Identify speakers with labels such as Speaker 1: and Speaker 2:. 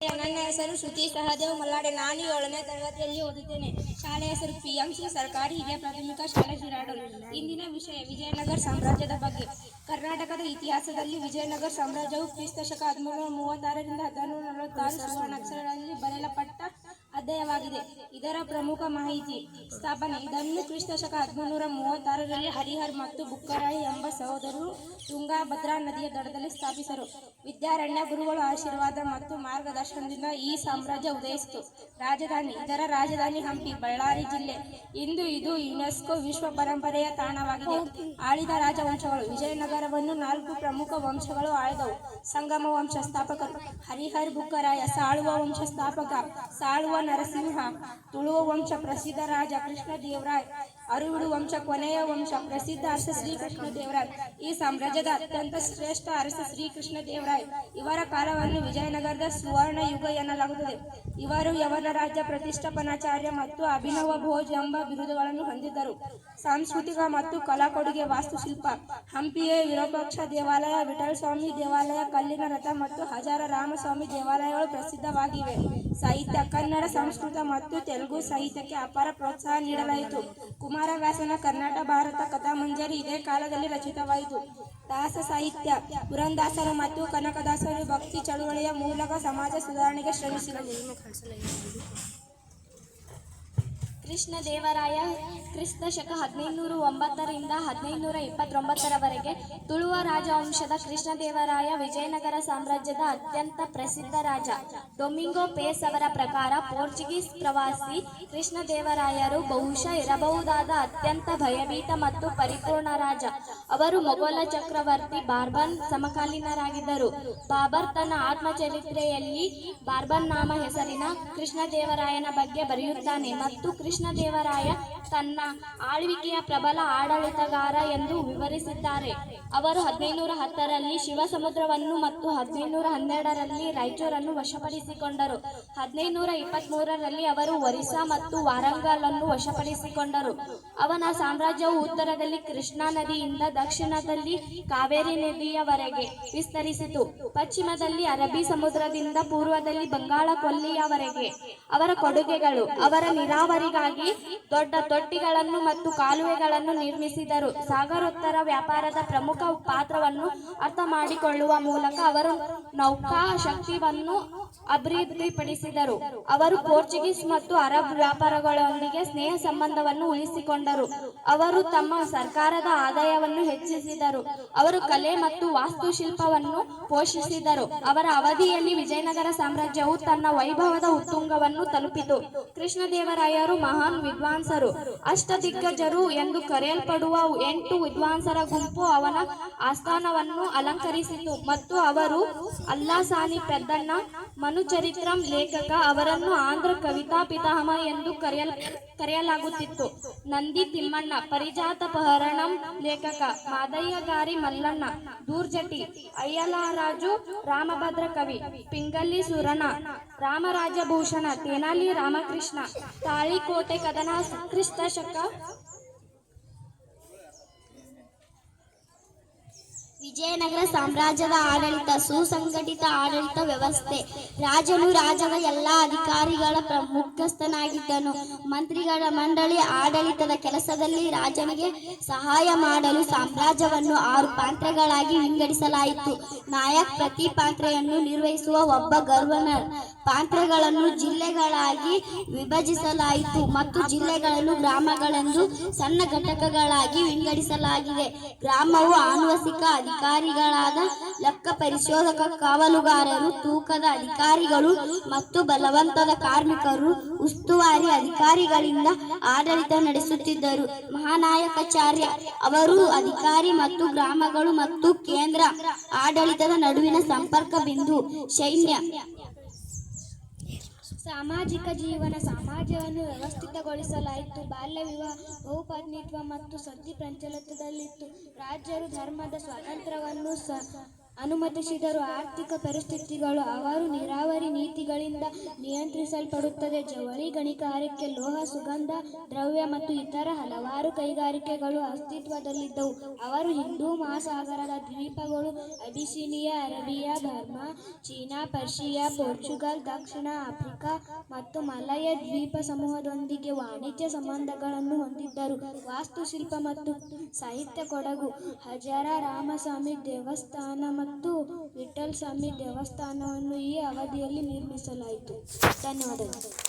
Speaker 1: ನನ್ನ ಹೆಸರು ಶ್ರುತಿ ಸಹದೇವ್ ಮಲ್ಲಾಡೆ. ನಾನು 7ನೇ ತರಗತಿಯಲ್ಲಿ ಓದುತ್ತೇನೆ. ಶಾಲೆಯ ಹೆಸರು PMC ಸರ್ಕಾರಿ ಹಿರಿಯ ಪ್ರಾಥಮಿಕ ಶಾಲೆ ಶಿರಾಡೋಲ್. ಇಂದಿನ ವಿಷಯ ವಿಜಯನಗರ ಸಾಮ್ರಾಜ್ಯದ ಬಗ್ಗೆ. ಕರ್ನಾಟಕದ ಇತಿಹಾಸದಲ್ಲಿ ವಿಜಯನಗರ ಸಾಮ್ರಾಜ್ಯವು ಕ್ರಿಸ್ತಶಕ 1336ರಿಂದ 1446 ಸುವರ್ಣಾಕ್ಷರಗಳಲ್ಲಿ ಬರೆಯಲ್ಪಟ್ಟ ಅಧ್ಯಾಯವಾಗಿದೆ. ಇದರ ಪ್ರಮುಖ ಮಾಹಿತಿ. ಸ್ಥಾಪನೆ. ಇದನ್ನು ಕ್ರಿಸ್ತಶಕ 1336ರಲ್ಲಿ ಹರಿಹರ್ ಮತ್ತು ಬುಕ್ಕರಾಯ ಎಂಬ ಸಹೋದರರು ತುಂಗಭದ್ರಾ ನದಿಯ ದಡದಲ್ಲಿ ಸ್ಥಾಪಿಸಿದರು. ವಿದ್ಯಾರಣ್ಯ ಗುರುಗಳ ಆಶೀರ್ವಾದ ಮತ್ತು ಮಾರ್ಗದರ್ಶನದಿಂದ ಈ ಸಾಮ್ರಾಜ್ಯ ಉದಯಿಸಿತು. ರಾಜಧಾನಿ. ಇದರ ರಾಜಧಾನಿ ಹಂಪಿ, ಬಳ್ಳಾರಿ ಜಿಲ್ಲೆ. ಇಂದು ಇದು ಯುನೆಸ್ಕೋ ವಿಶ್ವ ಪರಂಪರೆಯ ತಾಣವಾಗಿದೆ. ಆಳಿದ ರಾಜವಂಶಗಳು. ವಿಜಯನಗರವನ್ನು 4 ಪ್ರಮುಖ ವಂಶಗಳು ಆಳಿದವು. ಸಂಗಮ ವಂಶ ಸ್ಥಾಪಕರು ಹರಿಹರ್ ಬುಕ್ಕರಾಯ. ಸಾಳುವ ವಂಶ ಸ್ಥಾಪಕ ಸಾಳುವ ನರಸಿಂಹ. ತುಳುವ ವಂಶ ಪ್ರಸಿದ್ಧ ರಾಜ ಕೃಷ್ಣದೇವರಾಯ. ಅರುವಿಡು ವಂಶ ಕೊನೆಯ ವಂಶ ಪ್ರಸಿದ್ಧ ಅರಸ ಶ್ರೀಕೃಷ್ಣದೇವರಾಯ. ಈ ಸಾಮ್ರಾಜ್ಯದ ಅತ್ಯಂತ ಶ್ರೇಷ್ಠ ಅರಸ ಶ್ರೀಕೃಷ್ಣದೇವರಾಯ. ಇವರ ಕಾಲವನ್ನು ವಿಜಯನಗರದ ಸುವರ್ಣ ಯುಗ ಎನ್ನಲಾಗುತ್ತದೆ. ಇವರು ಯವನ ರಾಜ್ಯ ಪ್ರತಿಷ್ಠಾಪನಾಚಾರ್ಯ ಮತ್ತು ಅಭಿನವ ಭೋಜ್ ಎಂಬ ಬಿರುದುಗಳನ್ನು ಹೊಂದಿದ್ದರು. ಸಾಂಸ್ಕೃತಿಕ ಮತ್ತು ಕಲಾ ಕೊಡುಗೆ. ವಾಸ್ತುಶಿಲ್ಪ. ಹಂಪಿಯ ವಿರೂಪಾಕ್ಷ ದೇವಾಲಯ, ವಿಠಲಸ್ವಾಮಿ ದೇವಾಲಯ, ಕಲ್ಲಿನ ರಥ ಮತ್ತು ಹಜಾರ ರಾಮಸ್ವಾಮಿ ದೇವಾಲಯಗಳು ಪ್ರಸಿದ್ಧವಾಗಿವೆ. ಸಾಹಿತ್ಯ. ಕನ್ನಡ, ಸಂಸ್ಕೃತ ಮತ್ತು ತೆಲುಗು ಸಾಹಿತ್ಯಕ್ಕೆ ಅಪಾರ ಪ್ರೋತ್ಸಾಹ ನೀಡಲಾಯಿತು. ಕುಮಾರವ್ಯಾಸನ ಕರ್ನಾಟ ಭಾರತ ಕಥಾಮಂಜರಿ ಇದೇ ಕಾಲದಲ್ಲಿ ರಚಿತವಾಯಿತು. ದಾಸ ಸಾಹಿತ್ಯ. ಪುರಂದಾಸರು ಮತ್ತು ಕನಕದಾಸರು ಭಕ್ತಿ ಚಳುವಳಿಯ ಮೂಲಕ ಸಮಾಜ ಸುಧಾರಣೆಗೆ ಶ್ರಮಿಸಿದರು. ಕೃಷ್ಣದೇವರಾಯ ಕ್ರಿಸ್ತಶಕ 1509ರಿಂದ 1529ರವರೆಗೆ ತುಳುವ ರಾಜವಂಶದ ಕೃಷ್ಣದೇವರಾಯ ವಿಜಯನಗರ ಸಾಮ್ರಾಜ್ಯದ ಅತ್ಯಂತ ಪ್ರಸಿದ್ಧ ರಾಜ. ಡೊಮಿಂಗೋ ಪೇಸ್ ಅವರ ಪ್ರಕಾರ ಪೋರ್ಚುಗೀಸ್ ಪ್ರವಾಸಿ ಕೃಷ್ಣದೇವರಾಯರು ಬಹುಶಃ ಇರಬಹುದಾದ ಅತ್ಯಂತ ಭಯಭೀತ ಮತ್ತು ಪರಿಪೂರ್ಣ ರಾಜ. ಅವರು ಮೊಘಲ ಚಕ್ರವರ್ತಿ ಬಾರ್ಬನ್ ಸಮಕಾಲೀನರಾಗಿದ್ದರು. ಬಾಬರ್ ತನ್ನ ಆತ್ಮಚರಿತ್ರೆಯಲ್ಲಿ ಬಾರ್ಬನ್ ನಾಮ ಹೆಸರಿನ ಕೃಷ್ಣದೇವರಾಯನ ಬಗ್ಗೆ ಬರೆಯುತ್ತಾನೆ ಮತ್ತು ಕೃಷ್ಣದೇವರಾಯ ತನ್ನ ಆಳ್ವಿಕೆಯ ಪ್ರಬಲ ಆಡಳಿತಗಾರ ಎಂದು ವಿವರಿಸಿದ್ದಾರೆ. ಅವರು 1510ರಲ್ಲಿ ಶಿವಸಮುದ್ರವನ್ನು ಮತ್ತು 1512ರಲ್ಲಿ ರಾಯಚೂರನ್ನು ವಶಪಡಿಸಿಕೊಂಡರು. 1523ರಲ್ಲಿ ಅವರು ಒರಿಸ್ಸಾ ಮತ್ತು ವಾರಂಗಲ್ ಅನ್ನು ವಶಪಡಿಸಿಕೊಂಡರು. ಅವನ ಸಾಮ್ರಾಜ್ಯವು ಉತ್ತರದಲ್ಲಿ ಕೃಷ್ಣಾ ನದಿಯಿಂದ ದಕ್ಷಿಣದಲ್ಲಿ ಕಾವೇರಿ ನದಿಯವರೆಗೆ ವಿಸ್ತರಿಸಿತು. ಪಶ್ಚಿಮದಲ್ಲಿ ಅರಬ್ಬಿ ಸಮುದ್ರದಿಂದ ಪೂರ್ವದಲ್ಲಿ ಬಂಗಾಳ ಕೊಲ್ಲಿಯವರೆಗೆ. ಅವರ ಕೊಡುಗೆಗಳು. ಅವರ ನೀರಾವರಿಗಾಗಿ ದೊಡ್ಡ ತೊಟ್ಟಿಗಳನ್ನು ಮತ್ತು ಕಾಲುವೆಗಳನ್ನು ನಿರ್ಮಿಸಿದರು. ಸಾಗರೋತ್ತರ ವ್ಯಾಪಾರದ ಪ್ರಮುಖ ಪಾತ್ರವನ್ನು ಅರ್ಥ ಮಾಡಿಕೊಳ್ಳುವ ಮೂಲಕ ಅವರು ನೌಕಾ ಶಕ್ತಿಯನ್ನು ಅಭಿವೃದ್ಧಿಪಡಿಸಿದರು. ಅವರು ಪೋರ್ಚುಗೀಸ್ ಮತ್ತು ಅರಬ್ ವ್ಯಾಪಾರಗಳೊಂದಿಗೆ ಸ್ನೇಹ ಸಂಬಂಧವನ್ನು ಉಳಿಸಿಕೊಂಡರು. ಅವರು ತಮ್ಮ ಸರ್ಕಾರದ ಆದಾಯವನ್ನು ಹೆಚ್ಚಿಸಿದರು. ಅವರು ಕಲೆ ಮತ್ತು ವಾಸ್ತುಶಿಲ್ಪವನ್ನು ಪೋಷಿಸಿದರು. ಅವರ ಅವಧಿಯಲ್ಲಿ ವಿಜಯನಗರ ಸಾಮ್ರಾಜ್ಯವು ತನ್ನ ವೈಭವದ ಉತ್ತುಂಗವನ್ನು ತಲುಪಿತು. ಕೃಷ್ಣದೇವರಾಯರು ಮಹಾನ್ ವಿದ್ವಾಂಸರು. ಅಷ್ಟದಿಗ್ಗಜರು ಎಂದು ಕರೆಯಲ್ಪಡುವ 8 ವಿದ್ವಾಂಸರ ಗುಂಪು ಅವನ ಆಸ್ಥಾನವನ್ನು ಅಲಂಕರಿಸಿತು ಮತ್ತು ಅವರು ಅಲ್ಲಾಸಾನಿ ಪೆದ್ದಣ್ಣ ಮನುಚರಿತ್ರಂ ಲೇಖಕ. ಅವರನ್ನು ಆಂಧ್ರ ಕವಿತಾ ಪಿತಾಮಹ ಎಂದು ಕರೆಯಲಾಗುತ್ತಿತ್ತು. ನಂದಿ ತಿಮ್ಮಣ್ಣ ಪರಿಜಾತಪಹರಣಂ ಲೇಖಕ. ಮಾದಯ್ಯಗಾರಿ ಮಲ್ಲಣ್ಣ ದೂರ್ಜಟಿ. ಅಯ್ಯಲರಾಜು ರಾಮಭದ್ರ ಕವಿ. ಪಿಂಗಲ್ಲಿ ಸುರಣ. ರಾಮರಾಜಭೂಷಣ. ತೇನಾಲಿ ರಾಮಕೃಷ್ಣ. ತಾಳಿಕೋಟೆ ಕದನ. ಕ್ರಿಸ್ತಶಕ ವಿಜಯನಗರ ಸಾಮ್ರಾಜ್ಯದ ಆಡಳಿತ. ಸುಸಂಘಟಿತ ಆಡಳಿತ ವ್ಯವಸ್ಥೆ. ರಾಜನು ರಾಜನ ಎಲ್ಲ ಅಧಿಕಾರಿಗಳ ಮುಖ್ಯಸ್ಥನಾಗಿದ್ದನು. ಮಂತ್ರಿಗಳ ಮಂಡಳಿ ಆಡಳಿತದ ಕೆಲಸದಲ್ಲಿ ರಾಜನಿಗೆ ಸಹಾಯ ಮಾಡಲು ಸಾಮ್ರಾಜ್ಯವನ್ನು 6 ಪಾಂತ್ರೆಗಳಾಗಿ ವಿಂಗಡಿಸಲಾಯಿತು. ನಾಯಕ್ ಪ್ರತಿ ಪಾಂತ್ರೆಯನ್ನು ನಿರ್ವಹಿಸುವ ಒಬ್ಬ ಗವರ್ನರ್. ಪಾಂತ್ರೆಗಳನ್ನು ಜಿಲ್ಲೆಗಳಾಗಿ ವಿಭಜಿಸಲಾಯಿತು ಮತ್ತು ಜಿಲ್ಲೆಗಳನ್ನು ಗ್ರಾಮಗಳೆಂದು ಸಣ್ಣ ಘಟಕಗಳಾಗಿ ವಿಂಗಡಿಸಲಾಗಿದೆ. ಗ್ರಾಮವು ಆನುವಂಶಿಕ ಅಧಿಕಾರಿಗಳಾದ ಲೆಕ್ಕ ಪರಿಶೋಧಕ, ಕಾವಲುಗಾರರು, ತೂಕದ ಅಧಿಕಾರಿಗಳು ಮತ್ತು ಬಲವಂತದ ಕಾರ್ಮಿಕರು ಉಸ್ತುವಾರಿ ಅಧಿಕಾರಿಗಳಿಂದ ಆಡಳಿತ ನಡೆಸುತ್ತಿದ್ದರು. ಮಹಾನಾಯಕಾಚಾರ್ಯ ಅವರು ಅಧಿಕಾರಿ ಮತ್ತು ಗ್ರಾಮಗಳು ಮತ್ತು ಕೇಂದ್ರ ಆಡಳಿತದ ನಡುವಿನ ಸಂಪರ್ಕ ಬಿಂದು. ಸೈನ್ಯ. ಸಾಮಾಜಿಕ ಜೀವನ. ಸಮಾಜವನ್ನು ವ್ಯವಸ್ಥಿತಗೊಳಿಸಲಾಯಿತು. ಬಾಲ್ಯ ವಿವಾಹ, ಬಹುಪತ್ನಿತ್ವ ಮತ್ತು ಸತಿ ಪ್ರಚಲಿತದಲ್ಲಿತ್ತು. ರಾಜ್ಯರು ಧರ್ಮದ ಸ್ವಾತಂತ್ರ್ಯವನ್ನು ಅನುಮತಿಸಿದರು. ಆರ್ಥಿಕ ಪರಿಸ್ಥಿತಿಗಳು. ಅವರು ನೀರಾವರಿ ನೀತಿಗಳು
Speaker 2: ಜೀವಿಗಳಿಂದ ನಿಯಂತ್ರಿಸಲ್ಪಡುತ್ತದೆ. ಜವಳಿ ಗಣಿಗಾರಿಕೆ, ಲೋಹ, ಸುಗಂಧ ದ್ರವ್ಯ ಮತ್ತು ಇತರ ಹಲವಾರು ಕೈಗಾರಿಕೆಗಳು ಅಸ್ತಿತ್ವದಲ್ಲಿದ್ದವು. ಅವರು ಹಿಂದೂ ಮಹಾಸಾಗರದ ದ್ವೀಪಗಳು, Abyssinia, Arabia, Burma, China, Persia, Portugal, ದಕ್ಷಿಣ ಆಫ್ರಿಕಾ ಮತ್ತು ಮಲಯ ದ್ವೀಪ ಸಮೂಹದೊಂದಿಗೆ ವಾಣಿಜ್ಯ ಸಂಬಂಧಗಳನ್ನು ಹೊಂದಿದ್ದರು. ವಾಸ್ತುಶಿಲ್ಪ ಮತ್ತು ಸಾಹಿತ್ಯ ಕೊಡಗು ಹಜಾರ ರಾಮಸ್ವಾಮಿ ದೇವಸ್ಥಾನ ಮತ್ತು ವಿಠ್ಠಲಸ್ವಾಮಿ ದೇವಸ್ಥಾನವನ್ನು ಈ ಅವಧಿಯಲ್ಲಿ ನಿರ್ಮಿಸಲಾಯಿತು. ಧನ್ಯವಾದಗಳು.